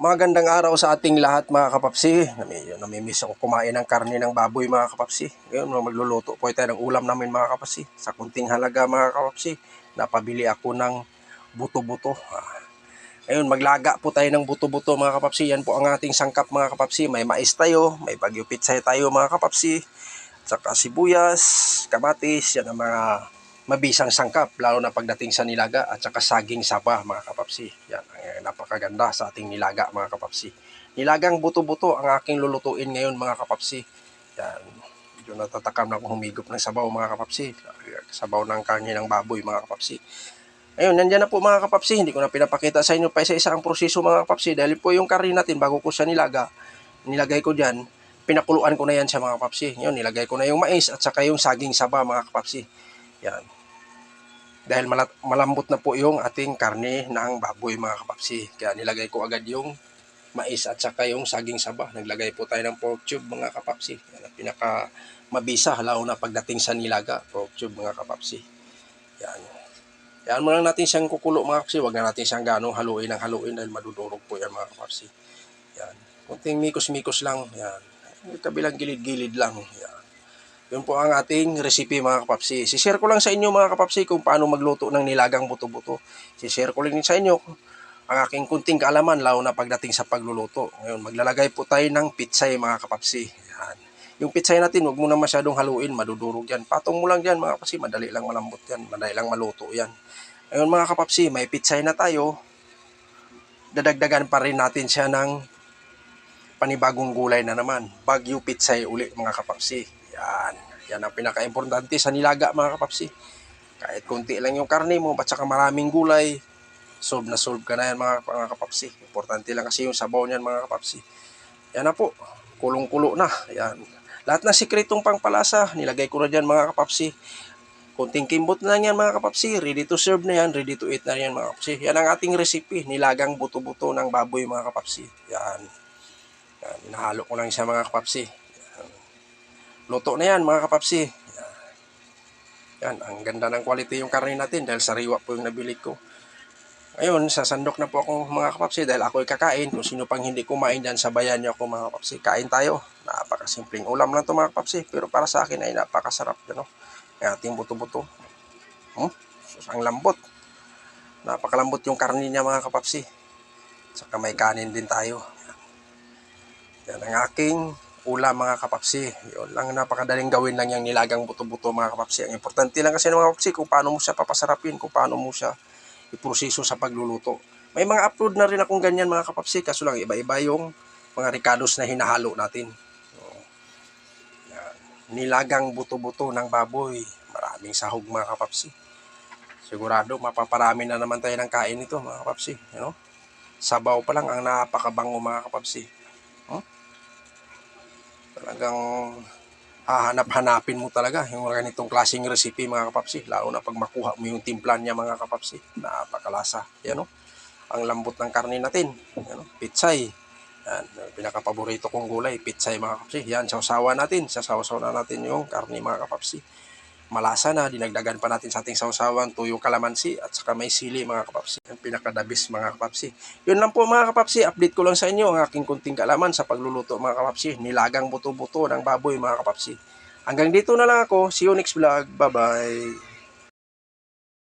Magandang araw sa ating lahat mga kapapsi. Namimiss ako kumain ng karne ng baboy mga kapapsi. Ngayon magluluto po tayo ng ulam namin mga kapapsi. Sa kunting halaga mga kapapsi, napabili ako ng buto-buto. Ngayon maglaga po tayo ng buto-buto mga kapapsi. Yan po ang ating sangkap mga kapapsi. May mais tayo, may bagyo pitsay tayo mga kapapsi. Saka sibuyas, kamatis, yan ang mga mabisang sangkap, lalo na pagdating sa nilaga, at saka saging saba mga kapapsi. Yan, napakaganda sa ating nilaga mga kapapsi. Nilagang buto-buto ang aking lulutuin ngayon mga kapapsi. Yan, medyo natatakam na akong humigop ng sabaw mga kapapsi. Sabaw ng karne ng baboy mga kapapsi. Ayun, nandyan na po mga kapapsi. Hindi ko na pinapakita sa inyo pa isa-isa ang proseso mga kapapsi. Dahil po yung karne natin, bago ko siya nilaga, nilagay ko dyan, pinakuluan ko na yan sa mga kapapsi. Yun, nilagay ko na yung mais at saka yung saging saba mga kapapsi. Yan. Dahil malambot na po yung ating karne ng baboy mga kapapsi. Kaya nilagay ko agad yung mais at saka yung saging saba. Naglagay po tayo ng pork tube mga kapapsi. Yan ang pinaka mabisa lalo na pagdating sa nilaga. Pork tube mga kapapsi. Yan. Yan mo lang natin siyang kukulo mga kapapsi. Huwag na natin siyang ganong haluin ng haluin dahil madudurog po yan mga kapapsi. Yan. Kunting mikos-mikos lang. Yan. Kabilang gilid-gilid lang. Yan. Yun po ang ating recipe mga kapapsi. Si-share ko lang sa inyo mga kapapsi kung paano magluto ng nilagang buto-buto. Si-share ko lang din sa inyo ang aking kunting kaalaman lalo na pagdating sa pagluluto. Ngayon maglalagay po tayo ng pitsay mga kapapsi. Yan. Yung pitsay natin huwag mo na masyadong haluin, madudurog yan. Patong mo lang yan mga kapapsi, madali lang malambot yan, madali lang maluto yan. Ngayon mga kapapsi, may pitsay na tayo. Dadagdagan pa rin natin siya ng panibagong gulay na naman. Bagyo pitsay uli mga kapapsi. Yan. Yan ang pinaka-importante sa nilaga mga kapapsi. Kahit konti lang yung karne mo, at saka maraming gulay, solve na solve ka na yan mga kapapsi. Importante lang kasi yung sabaw niyan mga kapapsi. Yan na po. Kulong-kulo na. Yan. Lahat ng sikretong pangpalasa, nilagay ko na dyan mga kapapsi. Konting kimbot na yan mga kapapsi. Ready to serve na yan. Ready to eat na yan mga kapapsi. Yan ang ating recipe. Nilagang buto-buto ng baboy mga kapapsi. Yan. Yan. Inahalo ko lang siya mga kapapsi. Luto na yan mga kapapsi. Yan, ang ganda ng quality yung karne natin dahil sariwa po yung nabili ko. Ngayon, sasandok na po ako mga kapapsi dahil ako'y kakain. Kung sino pang hindi kumain dyan, sabayan niyo ako mga kapapsi. Kain tayo. Napakasimpleng ulam lang to mga kapapsi. Pero para sa akin ay napakasarap. Ano? Ang ating buto-buto. Ang lambot. Napakalambot yung karne niya mga kapapsi. Saka may kanin din tayo. Yan ang aking ulam mga kapapsi. Yun lang, napakadaling gawin lang yung nilagang buto-buto mga kapapsi. Ang importante lang kasi ng mga kapapsi kung paano mo siya papasarapin, kung paano mo siya iproseso sa pagluluto. May mga upload na rin akong ganyan mga kapapsi, kaso lang iba-iba yung mga ricados na hinahalo natin. So, yan. Nilagang buto-buto ng baboy. Maraming sahog mga kapapsi. Sigurado mapaparami na naman tayo ng kain nito mga kapapsi. You know? Sabaw pa lang ang napakabango mga kapapsi. Talagang hahanap-hanapin mo talaga yung ganitong klaseng recipe mga kapapsi. Lalo na pag makuha mo yung timplan niya mga kapapsi. Napakalasa. Yan o. Ang lambot ng karne natin. Yan o. Pitsay. Yan. Pinakapaborito kong gulay. Pitsay mga kapapsi. Yan. Sausawa natin. Sasawasaw na natin yung karne mga kapapsi. Malasa na. Dinagdagan pa natin sa ating sausawan. Tuyong kalamansi at saka may sili mga kapapsi. Ang pinakadabis mga kapapsi. Yun lang po mga kapapsi. Update ko lang sa inyo ang aking kunting kaalaman sa pagluluto mga kapapsi. Nilagang buto-buto ng baboy mga kapapsi. Hanggang dito na lang ako. See you next vlog. Bye-bye.